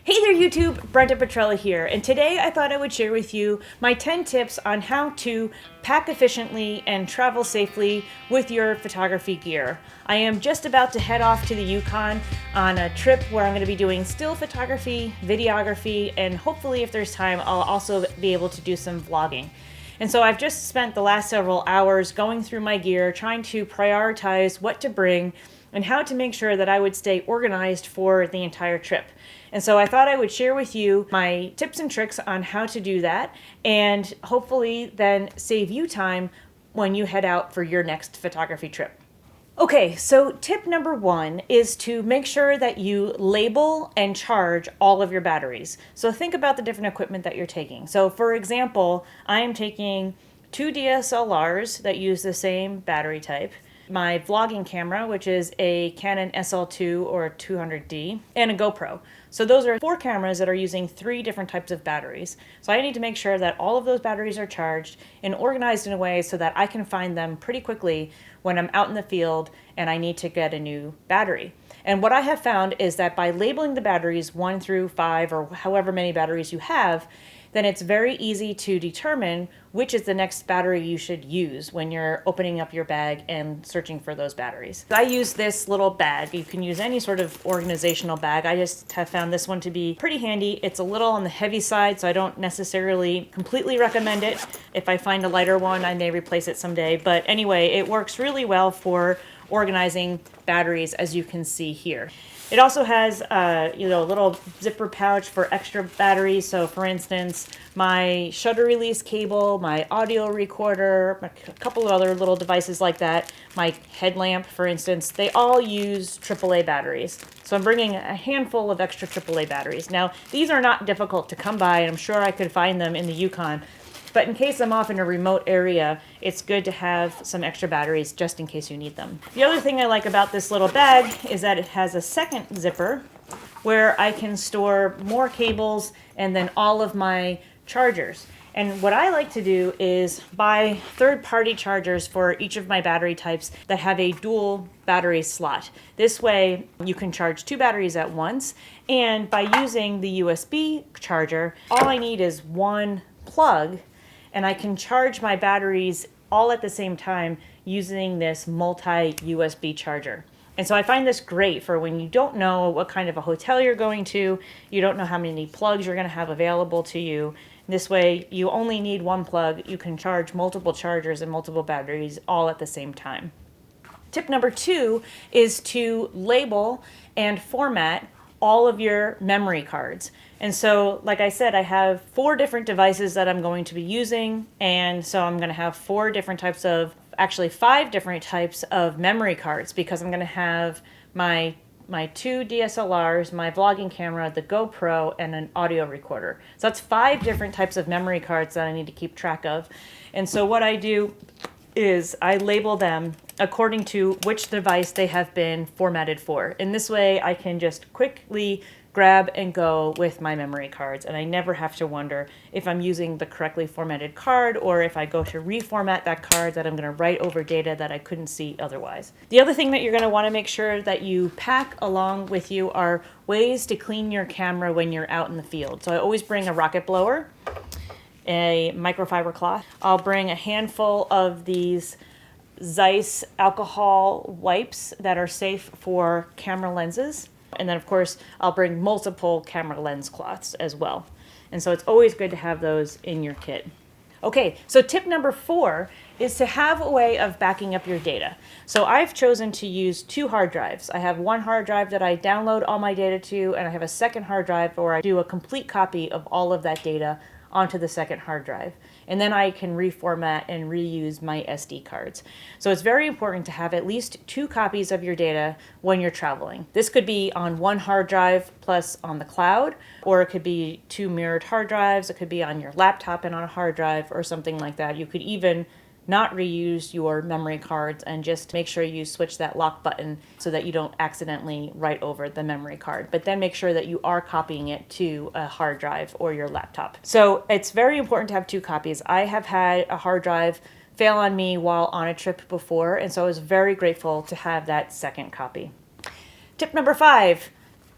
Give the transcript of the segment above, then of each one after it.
Hey there YouTube, Brenda Petrella here, and today I thought I would share with you my 10 tips on how to pack efficiently and travel safely with your photography gear. I am just about to head off to the Yukon on a trip where I'm going to be doing still photography, videography, and hopefully if there's time I'll also be able to do some vlogging. And so I've just spent the last several hours going through my gear, trying to prioritize what to bring and how to make sure that I would stay organized for the entire trip. And so I thought I would share with you my tips and tricks on how to do that and hopefully then save you time when you head out for your next photography trip. Okay, so tip number one is to make sure that you label and charge all of your batteries. So think about the different equipment that you're taking. So for example, I am taking two DSLRs that use the same battery type, my vlogging camera, which is a Canon SL2 or 200D, and a GoPro. So those are four cameras that are using three different types of batteries. So I need to make sure that all of those batteries are charged and organized in a way so that I can find them pretty quickly when I'm out in the field and I need to get a new battery. And what I have found is that by labeling the batteries 1 through 5 or however many batteries you have, then it's very easy to determine which is the next battery you should use when you're opening up your bag and searching for those batteries. I use this little bag. You can use any sort of organizational bag. I just have found this one to be pretty handy. It's a little on the heavy side, so I don't necessarily completely recommend it. If I find a lighter one, I may replace it someday. But anyway, it works really well for organizing batteries, as you can see here. It also has a little zipper pouch for extra batteries. So for instance, my shutter release cable, my audio recorder, a couple of other little devices like that, my headlamp, for instance, they all use AAA batteries. So I'm bringing a handful of extra AAA batteries. Now, these are not difficult to come by, and I'm sure I could find them in the Yukon. But in case I'm off in a remote area, it's good to have some extra batteries just in case you need them. The other thing I like about this little bag is that it has a second zipper where I can store more cables and then all of my chargers. And what I like to do is buy third-party chargers for each of my battery types that have a dual battery slot. This way you can charge two batteries at once, and by using the USB charger, all I need is one plug and I can charge my batteries all at the same time using this multi-USB charger. And so I find this great for when you don't know what kind of a hotel you're going to, you don't know how many plugs you're going to have available to you. This way, you only need one plug. You can charge multiple chargers and multiple batteries all at the same time. Tip number 2 is to label and format all of your memory cards. And so, like I said, I have 4 different devices that I'm going to be using, and so I'm going to have 4 different types of, actually 5 different types of memory cards, because I'm going to have my 2 DSLRs, my vlogging camera, the GoPro, and an audio recorder. So that's 5 different types of memory cards that I need to keep track of. And so what I do is I label them according to which device they have been formatted for. In this way, I can just quickly grab and go with my memory cards, and I never have to wonder if I'm using the correctly formatted card or if I go to reformat that card that I'm going to write over data that I couldn't see otherwise. The other thing that you're going to want to make sure that you pack along with you are ways to clean your camera when you're out in the field. So I always bring a rocket blower, a microfiber cloth. I'll bring a handful of these Zeiss alcohol wipes that are safe for camera lenses. And then, of course, I'll bring multiple camera lens cloths as well. And so it's always good to have those in your kit. Okay, so tip number 4 is to have a way of backing up your data. So I've chosen to use 2 hard drives. I have one hard drive that I download all my data to, and I have a second hard drive where I do a complete copy of all of that data onto the second hard drive. And then I can reformat and reuse my SD cards. So it's very important to have at least 2 copies of your data when you're traveling. This could be on one hard drive plus on the cloud, or it could be 2 mirrored hard drives. It could be on your laptop and on a hard drive or something like that. You could even not reuse your memory cards and just make sure you switch that lock button so that you don't accidentally write over the memory card. But then make sure that you are copying it to a hard drive or your laptop. So it's very important to have 2 copies. I have had a hard drive fail on me while on a trip before, and so I was very grateful to have that second copy. Tip number 5,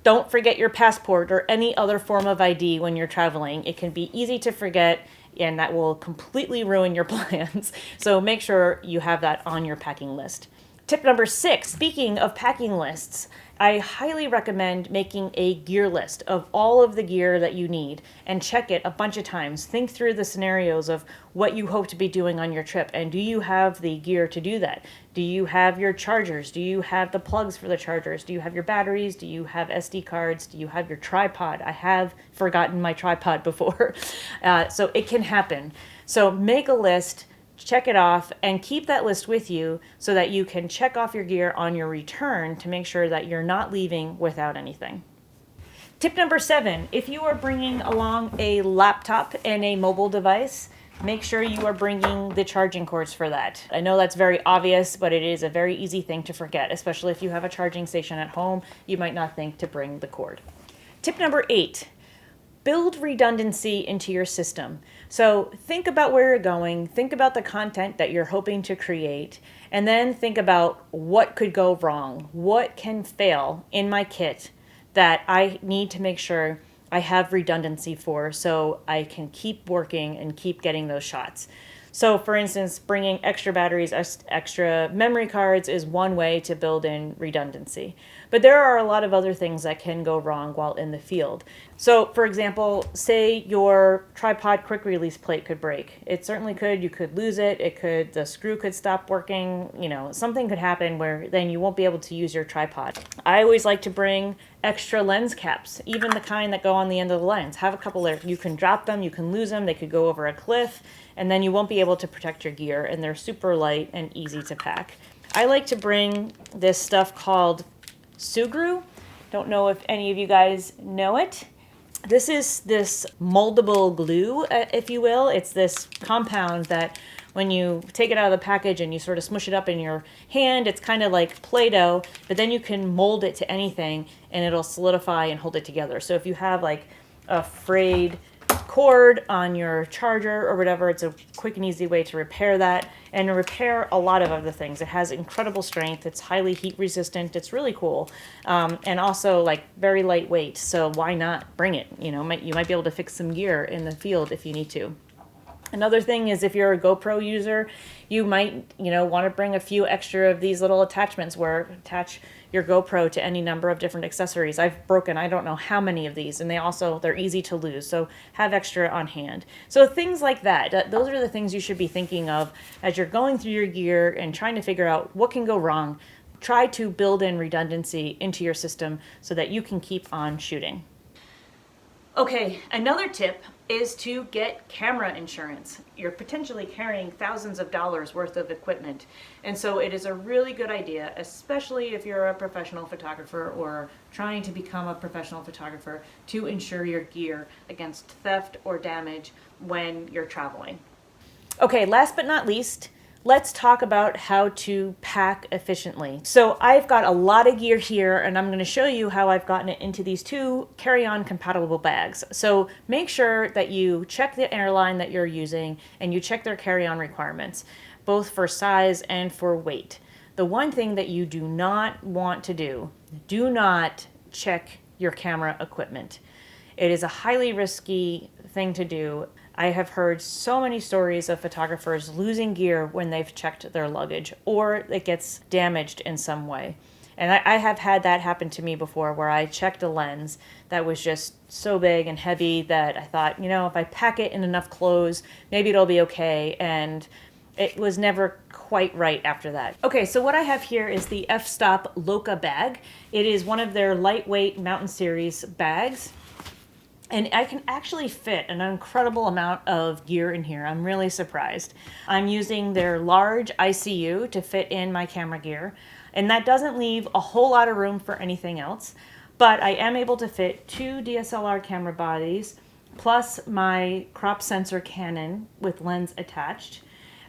Don't forget your passport or any other form of ID when you're traveling. It can be easy to forget, and that will completely ruin your plans. So make sure you have that on your packing list. Tip number 6, speaking of packing lists, I highly recommend making a gear list of all of the gear that you need and check it a bunch of times. Think through the scenarios of what you hope to be doing on your trip, and do you have the gear to do that? Do you have your chargers? Do you have the plugs for the chargers? Do you have your batteries? Do you have SD cards? Do you have your tripod? I have forgotten my tripod before. So it can happen. So make a list, check it off, and keep that list with you so that you can check off your gear on your return to make sure that you're not leaving without anything. Tip number 7, if you are bringing along a laptop and a mobile device, make sure you are bringing the charging cords for that. I know that's very obvious, but it is a very easy thing to forget, especially if you have a charging station at home. You might not think to bring the cord. Tip number 8, build redundancy into your system. So think about where you're going, think about the content that you're hoping to create, and then think about what could go wrong, what can fail in my kit that I need to make sure I have redundancy for so I can keep working and keep getting those shots. So for instance, bringing extra batteries, extra memory cards is one way to build in redundancy. But there are a lot of other things that can go wrong while in the field. So for example, say your tripod quick release plate could break. It certainly could. You could lose it. The screw could stop working. Something could happen where then you won't be able to use your tripod. I always like to bring extra lens caps, even the kind that go on the end of the lens. Have a couple there. You can drop them, you can lose them, they could go over a cliff, and then you won't be able to protect your gear, and they're super light and easy to pack. I like to bring this stuff called Sugru. Don't know if any of you guys know it. This is this moldable glue, if you will. It's this compound that when you take it out of the package and you sort of smush it up in your hand, it's kind of like Play-Doh, but then you can mold it to anything and it'll solidify and hold it together. So if you have like a frayed cord on your charger or whatever, it's a quick and easy way to repair that and to repair a lot of other things. It has incredible strength. It's highly heat resistant. It's really cool. And also like very lightweight. So why not bring it? You might be able to fix some gear in the field if you need to. Another thing is if you're a GoPro user, you might, want to bring a few extra of these little attachments where attach your GoPro to any number of different accessories. I've broken I don't know how many of these, and they're easy to lose, so have extra on hand. So things like that, those are the things you should be thinking of as you're going through your gear and trying to figure out what can go wrong. Try to build in redundancy into your system so that you can keep on shooting. Okay, another tip is to get camera insurance. You're potentially carrying thousands of dollars worth of equipment. And so it is a really good idea, especially if you're a professional photographer or trying to become a professional photographer, to insure your gear against theft or damage when you're traveling. Okay, last but not least, let's talk about how to pack efficiently. So I've got a lot of gear here, and I'm going to show you how I've gotten it into these 2 carry-on compatible bags. So make sure that you check the airline that you're using and you check their carry-on requirements, both for size and for weight. The one thing that you do not want to do not check your camera equipment. It is a highly risky thing to do. I have heard so many stories of photographers losing gear when they've checked their luggage or it gets damaged in some way. And I have had that happen to me before where I checked a lens that was just so big and heavy that I thought, if I pack it in enough clothes, maybe it'll be okay. And it was never quite right after that. Okay, so what I have here is the F-Stop Loca bag. It is one of their lightweight Mountain Series bags. And I can actually fit an incredible amount of gear in here. I'm really surprised. I'm using their large ICU to fit in my camera gear, and that doesn't leave a whole lot of room for anything else, but I am able to fit 2 DSLR camera bodies, plus my crop sensor Canon with lens attached,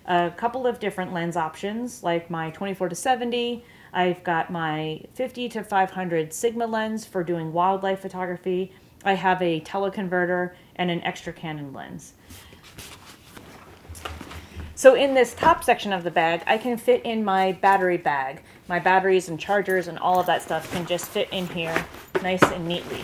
a couple of different lens options, like my 24-70, I've got my 50-500 Sigma lens for doing wildlife photography, I have a teleconverter and an extra Canon lens. So in this top section of the bag, I can fit in my battery bag. My batteries and chargers and all of that stuff can just fit in here nice and neatly.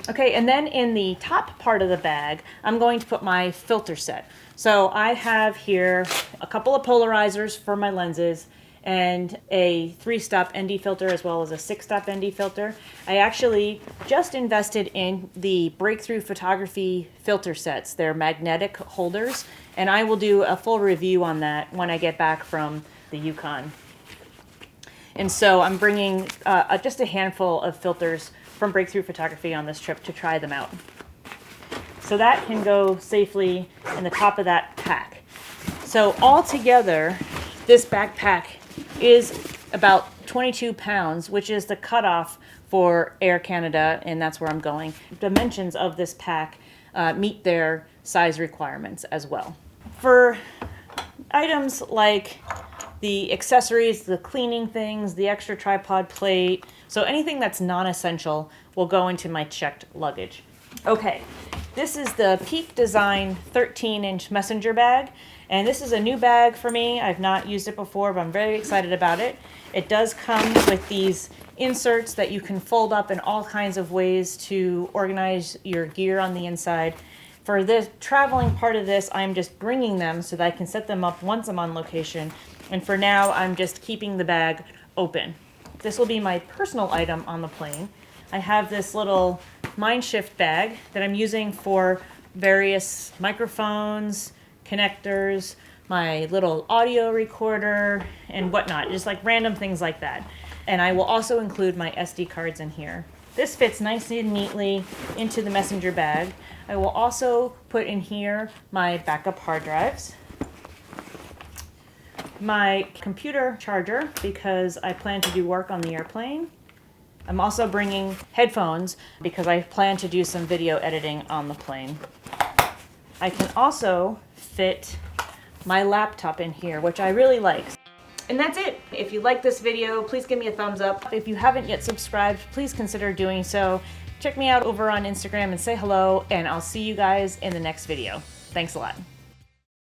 Okay, and then in the top part of the bag, I'm going to put my filter set. So I have here a couple of polarizers for my lenses and a 3-stop ND filter as well as a 6-stop ND filter. I actually just invested in the Breakthrough Photography filter sets. They're magnetic holders, and I will do a full review on that when I get back from the Yukon. And so I'm bringing just a handful of filters from Breakthrough Photography on this trip to try them out. So that can go safely in the top of that pack. So altogether, this backpack is about 22 pounds, which is the cutoff for Air Canada, and that's where I'm going. Dimensions of this pack meet their size requirements as well. For items like the accessories, the cleaning things, the extra tripod plate, so anything that's non-essential will go into my checked luggage. Okay, this is the Peak Design 13-inch messenger bag, and this is a new bag for me. I've not used it before, but I'm very excited about it. It does come with these inserts that you can fold up in all kinds of ways to organize your gear on the inside. For the traveling part of this, I'm just bringing them so that I can set them up once I'm on location. And for now, I'm just keeping the bag open. This will be my personal item on the plane. I have this little Mindshift bag that I'm using for various microphones, connectors, my little audio recorder, and whatnot, just like random things like that. And I will also include my SD cards in here. This fits nicely and neatly into the messenger bag. I will also put in here my backup hard drives, my computer charger because I plan to do work on the airplane. I'm also bringing headphones because I plan to do some video editing on the plane. I can also fit my laptop in here, which I really like. And that's it. If you like this video, please give me a thumbs up. If you haven't yet subscribed, please consider doing so. Check me out over on Instagram and say hello, and I'll see you guys in the next video. Thanks a lot.